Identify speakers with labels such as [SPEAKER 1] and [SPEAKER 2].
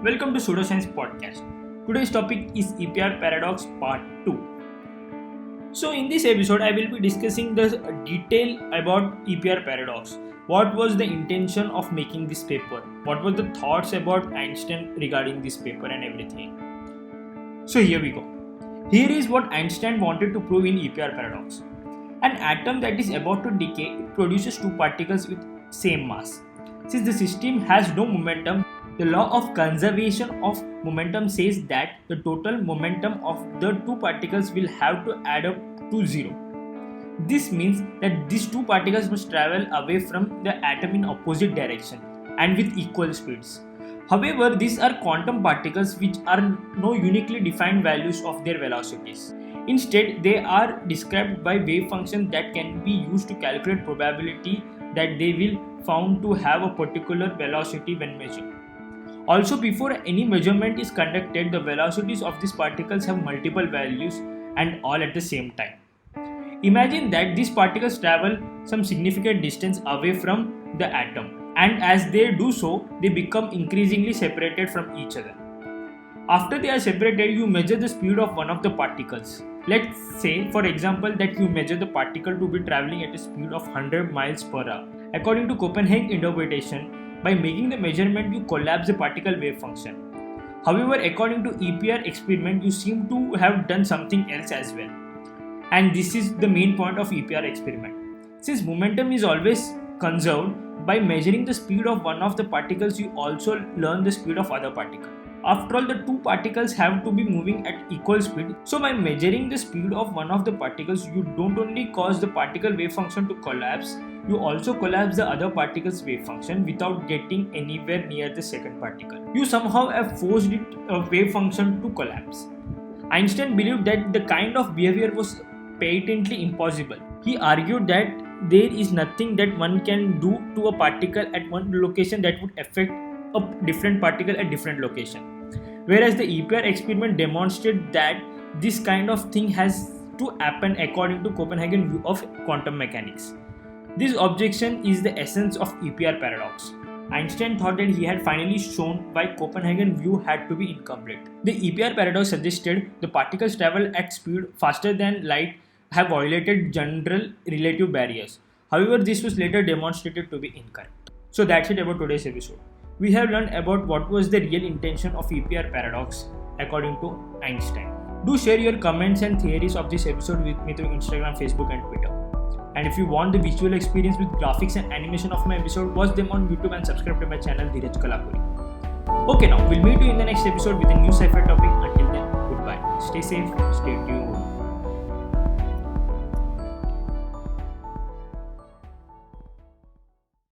[SPEAKER 1] Welcome to Pseudoscience Podcast. Today's topic is EPR Paradox Part 2. So in this episode, I will be discussing the detail about EPR Paradox. What was the intention of making this paper? What were the thoughts about Einstein regarding this paper and everything? So here we go. Here is what Einstein wanted to prove in EPR Paradox. An atom that is about to decay, it produces two particles with same mass. Since the system has no momentum, the law of conservation of momentum says that the total momentum of the two particles will have to add up to zero. This means that these two particles must travel away from the atom in opposite direction and with equal speeds. However, these are quantum particles which are no uniquely defined values of their velocities. Instead, they are described by wave functions that can be used to calculate probability that they will found to have a particular velocity when measured. Also, before any measurement is conducted, the velocities of these particles have multiple values and all at the same time. Imagine that these particles travel some significant distance away from the atom, and as they do so, they become increasingly separated from each other. After they are separated, you measure the speed of one of the particles. Let's say, for example, that you measure the particle to be traveling at a speed of 100 miles per hour. According to Copenhagen interpretation, by making the measurement, you collapse the particle wave function. However, according to EPR experiment, you seem to have done something else as well. And this is the main point of EPR experiment. Since momentum is always conserved, by measuring the speed of one of the particles, you also learn the speed of other particle. After all, the two particles have to be moving at equal speed. So by measuring the speed of one of the particles, you don't only cause the particle wave function to collapse, you also collapse the other particle's wave function without getting anywhere near the second particle. You somehow have forced a wave function to collapse. Einstein believed that the kind of behavior was patently impossible. He argued that there is nothing that one can do to a particle at one location that would affect a different particle at different location. Whereas the EPR experiment demonstrated that this kind of thing has to happen according to Copenhagen view of quantum mechanics. This objection is the essence of EPR paradox. Einstein thought that he had finally shown why Copenhagen view had to be incomplete. The EPR paradox suggested the particles travel at speed faster than light have violated general relative barriers. However, this was later demonstrated to be incorrect. So that's it about today's episode. We have learned about what was the real intention of EPR paradox according to Einstein. Do share your comments and theories of this episode with me through Instagram, Facebook and Twitter. And if you want the visual experience with graphics and animation of my episode, watch them on YouTube and subscribe to my channel Dheeraj Kalapuri. Okay, now we'll meet you in the next episode with a new sci-fi topic. Until then, goodbye. Stay safe, stay tuned.